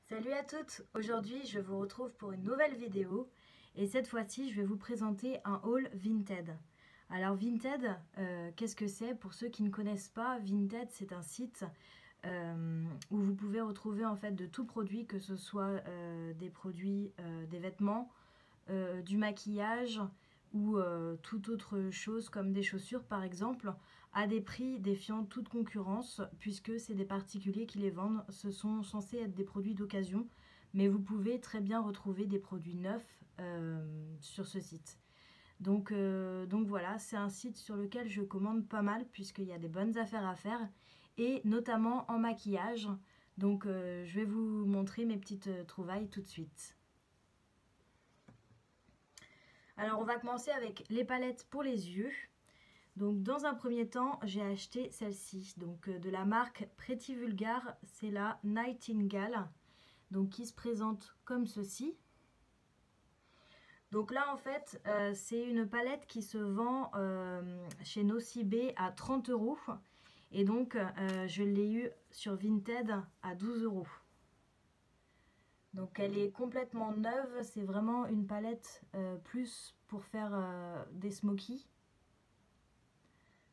Salut à toutes, aujourd'hui je vous retrouve pour une nouvelle vidéo et cette fois-ci je vais vous présenter un haul Vinted. Alors Vinted, qu'est-ce que c'est? Pour ceux qui ne connaissent pas, Vinted c'est un site où vous pouvez retrouver en fait de tout produit, que ce soit des produits, des vêtements, du maquillage ou toute autre chose comme des chaussures par exemple, à des prix défiant toute concurrence puisque c'est des particuliers qui les vendent. Ce sont censés être des produits d'occasion, mais vous pouvez très bien retrouver des produits neufs sur ce site. Donc voilà, c'est un site sur lequel je commande pas mal puisqu'il y a des bonnes affaires à faire et notamment en maquillage. Donc je vais vous montrer mes petites trouvailles tout de suite. Alors on va commencer avec les palettes pour les yeux. Donc dans un premier temps, j'ai acheté celle-ci, donc de la marque Pretty Vulgar, c'est la Nightingale, donc qui se présente comme ceci. Donc là en fait, c'est une palette qui se vend chez Nocibé à 30 € et donc je l'ai eu sur Vinted à 12 €. Donc elle est complètement neuve, c'est vraiment une palette plus pour faire des smokies.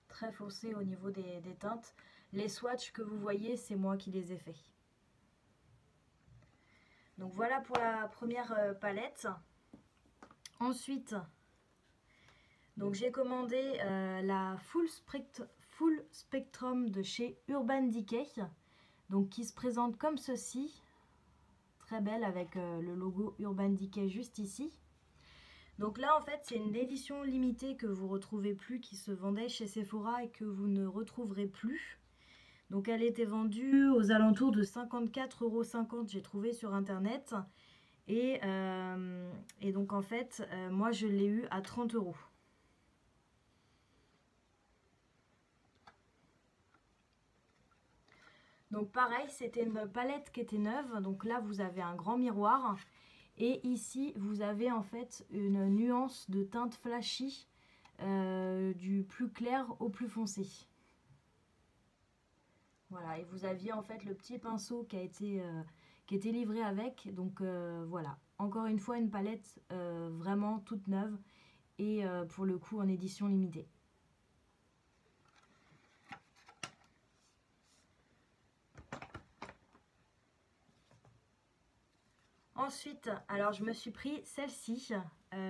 Très foncé au niveau des teintes. Les swatchs que vous voyez, c'est moi qui les ai faits. Donc voilà pour la première palette. Ensuite, donc j'ai commandé la Full Spectrum de chez Urban Decay, donc qui se présente comme ceci. Très belle avec le logo Urban Decay juste ici. Donc là en fait c'est une édition limitée que vous ne retrouvez plus, qui se vendait chez Sephora et que vous ne retrouverez plus. Donc elle était vendue aux alentours de 54,50 €, j'ai trouvé sur internet. Et donc en fait moi je l'ai eu à 30 €. Donc pareil, c'était une palette qui était neuve. Donc là vous avez un grand miroir. Et ici vous avez en fait une nuance de teinte flashy du plus clair au plus foncé. Voilà, et vous aviez en fait le petit pinceau qui était livré avec. Donc voilà, encore une fois une palette vraiment toute neuve et pour le coup en édition limitée. Ensuite, alors je me suis pris celle-ci,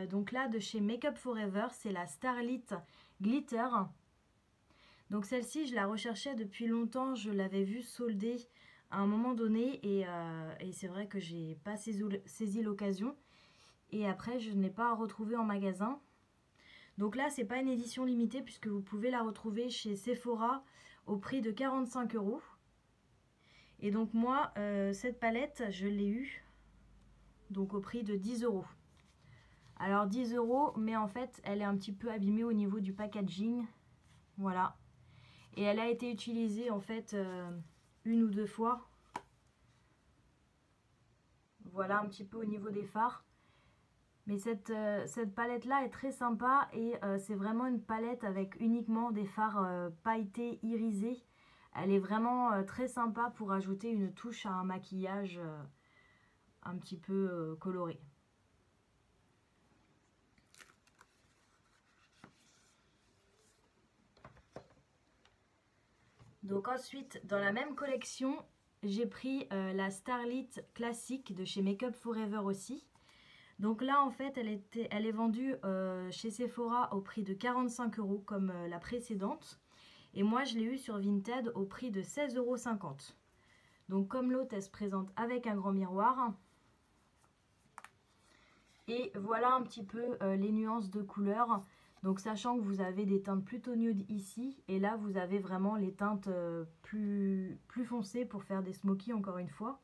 donc là de chez Makeup Forever, c'est la Starlit Glitter. Donc celle-ci, je la recherchais depuis longtemps, je l'avais vue soldée à un moment donné et c'est vrai que j'ai pas saisi l'occasion. Et après, je n'ai pas retrouvée en magasin. Donc là, c'est pas une édition limitée puisque vous pouvez la retrouver chez Sephora au prix de 45 €. Et donc moi, cette palette, je l'ai eue donc au prix de 10 €. Alors 10 €, mais en fait, elle est un petit peu abîmée au niveau du packaging. Voilà. Et elle a été utilisée en fait une ou deux fois. Voilà un petit peu au niveau des fards. Mais cette palette-là est très sympa et c'est vraiment une palette avec uniquement des fards pailletés, irisés. Elle est vraiment très sympa pour ajouter une touche à un maquillage un petit peu coloré. Donc ensuite, dans la même collection, j'ai pris la Starlit classique de chez Makeup Forever aussi. Donc là, en fait, elle est vendue chez Sephora au prix de 45 € comme la précédente. Et moi, je l'ai eu sur Vinted au prix de 16,50 €. Donc comme l'autre, elle se présente avec un grand miroir. Et voilà un petit peu les nuances de couleurs. Donc sachant que vous avez des teintes plutôt nude ici. Et là, vous avez vraiment les teintes plus foncées pour faire des smokies encore une fois.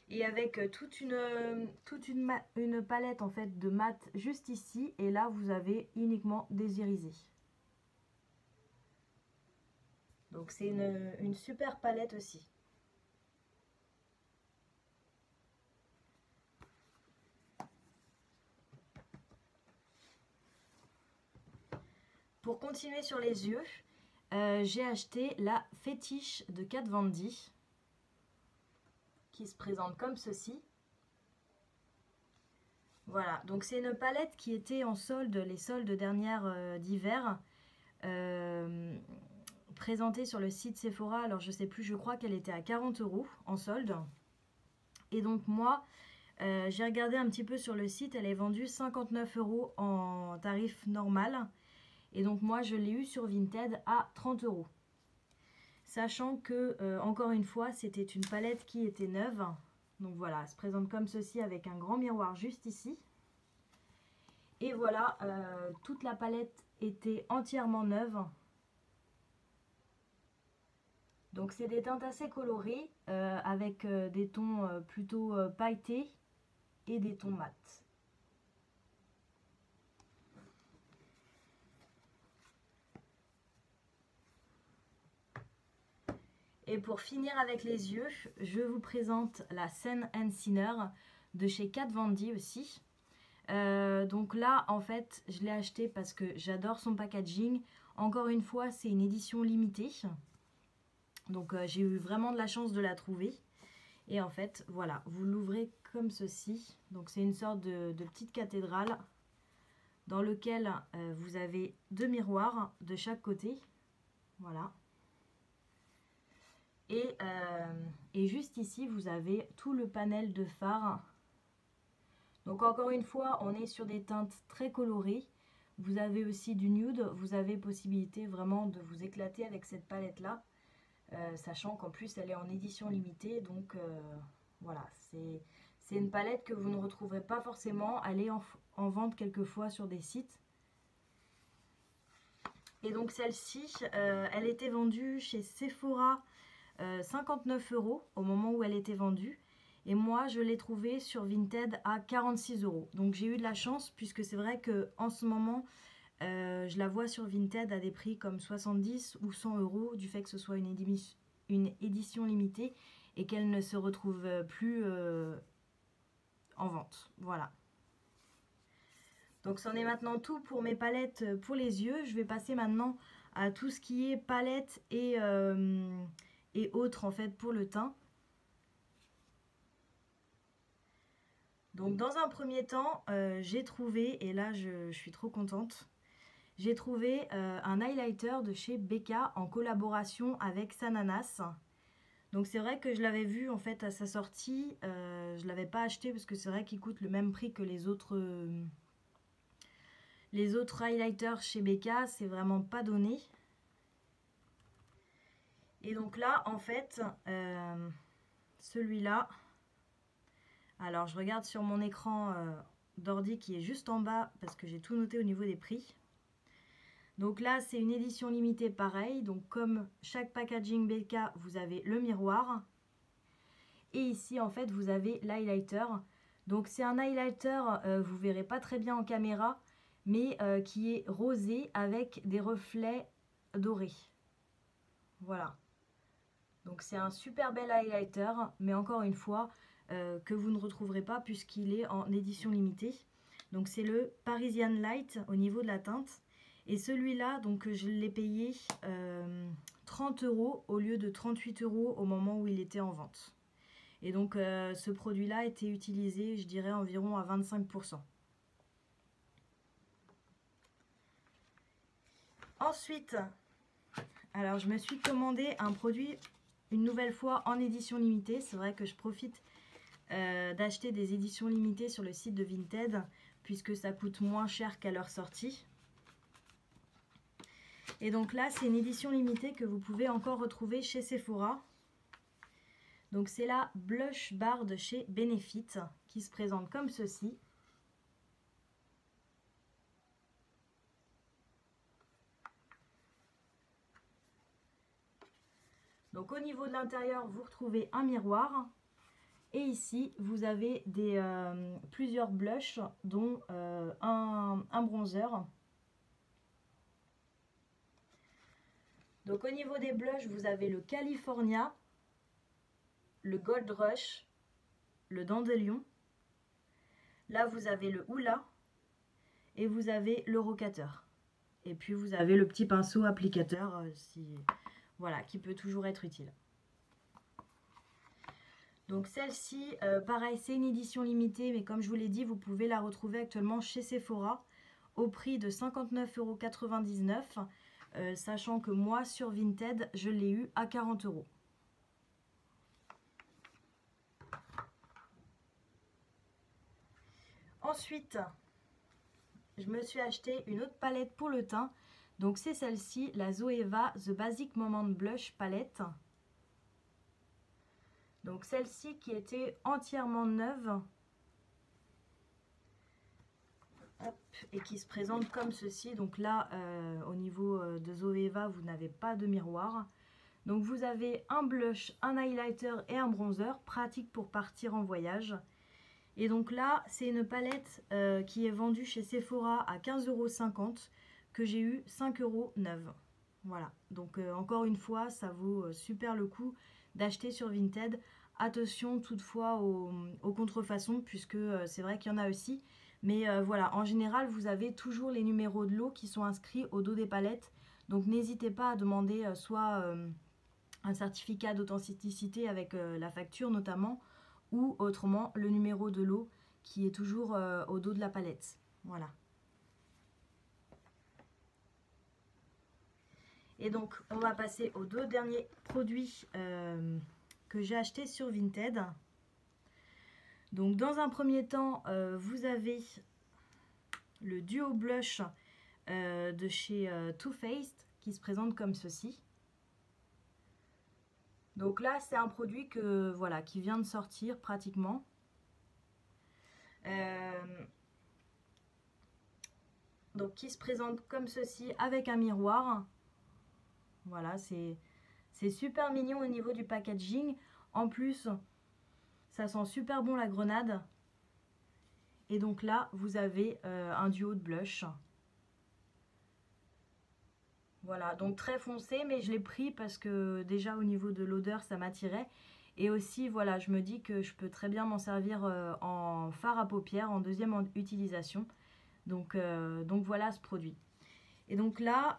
Et avec toute une palette en fait de mat juste ici. Et là, vous avez uniquement des irisés. Donc c'est une super palette aussi. Pour continuer sur les yeux, j'ai acheté la Fétiche de Kat Von D. qui se présente comme ceci. Voilà, donc c'est une palette qui était en solde, les soldes dernières d'hiver, présentée sur le site Sephora. Alors je sais plus, je crois qu'elle était à 40 € en solde. Et donc moi, j'ai regardé un petit peu sur le site, elle est vendue 59 € en tarif normal. Et donc moi, je l'ai eu sur Vinted à 30 €. Sachant que, encore une fois, c'était une palette qui était neuve. Donc voilà, elle se présente comme ceci avec un grand miroir juste ici. Et voilà, toute la palette était entièrement neuve. Donc c'est des teintes assez colorées, avec des tons plutôt pailletés et des tons mat. Et pour finir avec les yeux, je vous présente la Sen & Sinner de chez Kat Von D aussi. Donc là, en fait, je l'ai acheté parce que j'adore son packaging. Encore une fois, c'est une édition limitée. Donc j'ai eu vraiment de la chance de la trouver. Et en fait, voilà, vous l'ouvrez comme ceci. Donc c'est une sorte de petite cathédrale dans lequel vous avez 2 miroirs de chaque côté. Voilà. Et juste ici, vous avez tout le panel de fard. Donc encore une fois, on est sur des teintes très colorées. Vous avez aussi du nude. Vous avez possibilité vraiment de vous éclater avec cette palette-là. Sachant qu'en plus, elle est en édition limitée. Donc voilà, c'est une palette que vous ne retrouverez pas forcément. Elle est en vente quelquefois sur des sites. Et donc celle-ci, elle était vendue chez Sephora 59 € au moment où elle était vendue. Et moi, je l'ai trouvée sur Vinted à 46 €. Donc j'ai eu de la chance puisque c'est vrai qu'en ce moment, je la vois sur Vinted à des prix comme 70 ou 100 € du fait que ce soit une édition limitée et qu'elle ne se retrouve plus en vente. Voilà. Donc c'en est maintenant tout pour mes palettes pour les yeux. Je vais passer maintenant à tout ce qui est palette et autres en fait pour le teint. Donc dans un premier temps, j'ai trouvé, et là je suis trop contente, j'ai trouvé un highlighter de chez Becca en collaboration avec Sananas. Donc c'est vrai que je l'avais vu en fait à sa sortie, je ne l'avais pas acheté parce que c'est vrai qu'il coûte le même prix que les autres highlighters chez Becca, c'est vraiment pas donné. Et donc là en fait, celui-là, alors je regarde sur mon écran d'ordi qui est juste en bas parce que j'ai tout noté au niveau des prix. Donc là c'est une édition limitée pareil, donc comme chaque packaging Becca vous avez le miroir. Et ici en fait vous avez l'highlighter. Donc c'est un highlighter, vous verrez pas très bien en caméra, mais qui est rosé avec des reflets dorés. Voilà. Donc c'est un super bel highlighter, mais encore une fois, que vous ne retrouverez pas puisqu'il est en édition limitée. Donc c'est le Parisian Light au niveau de la teinte. Et celui-là, donc je l'ai payé 30 € au lieu de 38 € au moment où il était en vente. Et donc ce produit-là a été utilisé, je dirais, environ à 25%. Ensuite, alors je me suis commandé un produit une nouvelle fois en édition limitée. C'est vrai que je profite d'acheter des éditions limitées sur le site de Vinted puisque ça coûte moins cher qu'à leur sortie. Et donc là, c'est une édition limitée que vous pouvez encore retrouver chez Sephora. Donc c'est la Blush Bar de chez Benefit qui se présente comme ceci. Donc au niveau de l'intérieur, vous retrouvez un miroir. Et ici, vous avez plusieurs blushs, dont un bronzer. Donc au niveau des blushs, vous avez le California, le Gold Rush, le Dandelion. Là, vous avez le Hoola et vous avez le Rocateur. Et puis vous avez le petit pinceau applicateur voilà, qui peut toujours être utile. Donc celle-ci, pareil, c'est une édition limitée, mais comme je vous l'ai dit, vous pouvez la retrouver actuellement chez Sephora au prix de 59,99 €, sachant que moi, sur Vinted, je l'ai eu à 40 €. Ensuite, je me suis acheté une autre palette pour le teint. Donc c'est celle-ci, la Zoeva The Basic Moment Blush Palette. Donc celle-ci qui était entièrement neuve. Hop, et qui se présente comme ceci. Donc là, au niveau de Zoeva, vous n'avez pas de miroir. Donc vous avez un blush, un highlighter et un bronzer, pratique pour partir en voyage. Et donc là, c'est une palette qui est vendue chez Sephora à 15,50 € que j'ai eu 5,09 €. Voilà, donc encore une fois, ça vaut super le coup d'acheter sur Vinted. Attention toutefois aux contrefaçons, puisque c'est vrai qu'il y en a aussi. Mais voilà, en général, vous avez toujours les numéros de lot qui sont inscrits au dos des palettes. Donc n'hésitez pas à demander soit un certificat d'authenticité avec la facture notamment, ou autrement le numéro de lot qui est toujours au dos de la palette. Voilà. Et donc on va passer aux deux derniers produits que j'ai achetés sur Vinted. Donc dans un premier temps, vous avez le duo blush de chez Too Faced qui se présente comme ceci. Donc là, c'est un produit que voilà, qui vient de sortir pratiquement. Donc qui se présente comme ceci avec un miroir. Voilà, c'est super mignon au niveau du packaging. En plus, ça sent super bon la grenade. Et donc là, vous avez un duo de blush. Voilà, donc très foncé, mais je l'ai pris parce que déjà au niveau de l'odeur, ça m'attirait. Et aussi, voilà, je me dis que je peux très bien m'en servir en fard à paupières, en deuxième utilisation. Donc voilà ce produit. Et donc là,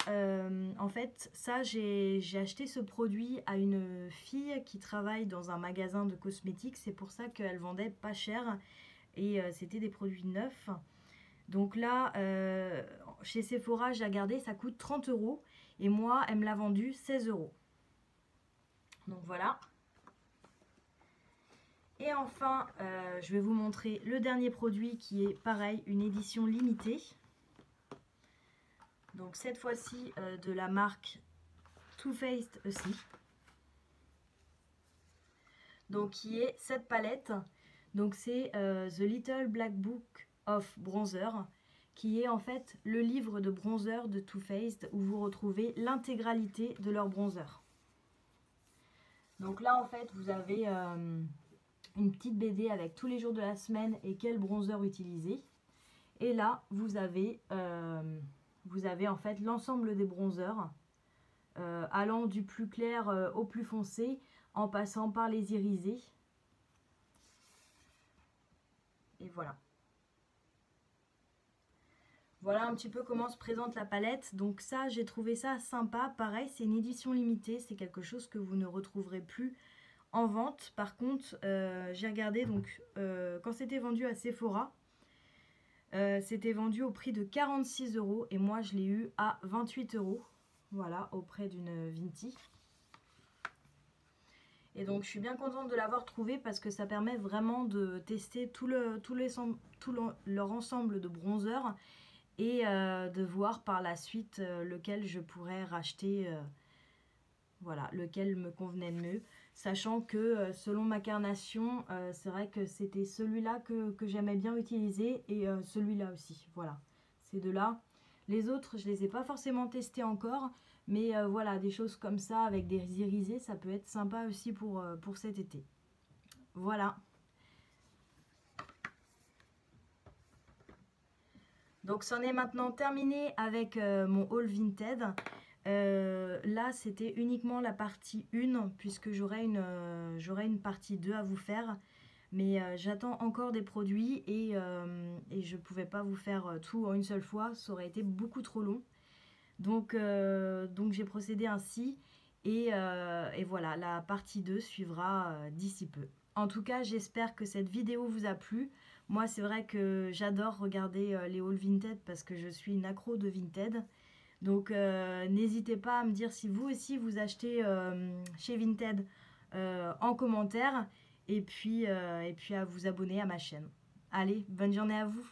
en fait, ça, j'ai acheté ce produit à une fille qui travaille dans un magasin de cosmétiques. C'est pour ça qu'elle vendait pas cher et c'était des produits neufs. Donc là, chez Sephora, j'ai regardé, ça coûte 30 € et moi, elle me l'a vendu 16 €. Donc voilà. Et enfin, je vais vous montrer le dernier produit qui est pareil, une édition limitée. Donc cette fois-ci de la marque Too Faced aussi. Donc qui est cette palette. Donc c'est The Little Black Book of Bronzer, qui est en fait le livre de bronzer de Too Faced où vous retrouvez l'intégralité de leur bronzer. Donc là en fait vous avez une petite BD avec tous les jours de la semaine et quel bronzer utiliser. Et là vous avez en fait l'ensemble des bronzers allant du plus clair au plus foncé en passant par les irisés. Et voilà. Voilà un petit peu comment se présente la palette. Donc ça, j'ai trouvé ça sympa. Pareil, c'est une édition limitée. C'est quelque chose que vous ne retrouverez plus en vente. Par contre, j'ai regardé donc quand c'était vendu à Sephora, c'était vendu au prix de 46 € et moi je l'ai eu à 28 €. Voilà, auprès d'une Vinti. Et donc je suis bien contente de l'avoir trouvé parce que ça permet vraiment de tester leur ensemble de bronzers et de voir par la suite lequel je pourrais racheter, voilà, lequel me convenait le mieux. Sachant que selon ma carnation, c'est vrai que c'était celui-là que j'aimais bien utiliser et celui-là aussi. Voilà, ces deux-là. Les autres, je ne les ai pas forcément testés encore, mais voilà, des choses comme ça avec des irisés, ça peut être sympa aussi pour cet été. Voilà. Donc c'en est maintenant terminé avec mon haul Vinted. Là c'était uniquement la partie 1 puisque j'aurai une partie 2 à vous faire. Mais j'attends encore des produits et je ne pouvais pas vous faire tout en une seule fois. Ça aurait été beaucoup trop long. Donc j'ai procédé ainsi et voilà, la partie 2 suivra d'ici peu. En tout cas, j'espère que cette vidéo vous a plu. Moi, c'est vrai que j'adore regarder les hauls Vinted parce que je suis une accro de Vinted. Donc, n'hésitez pas à me dire si vous aussi vous achetez chez Vinted en commentaire et puis à vous abonner à ma chaîne. Allez, bonne journée à vous!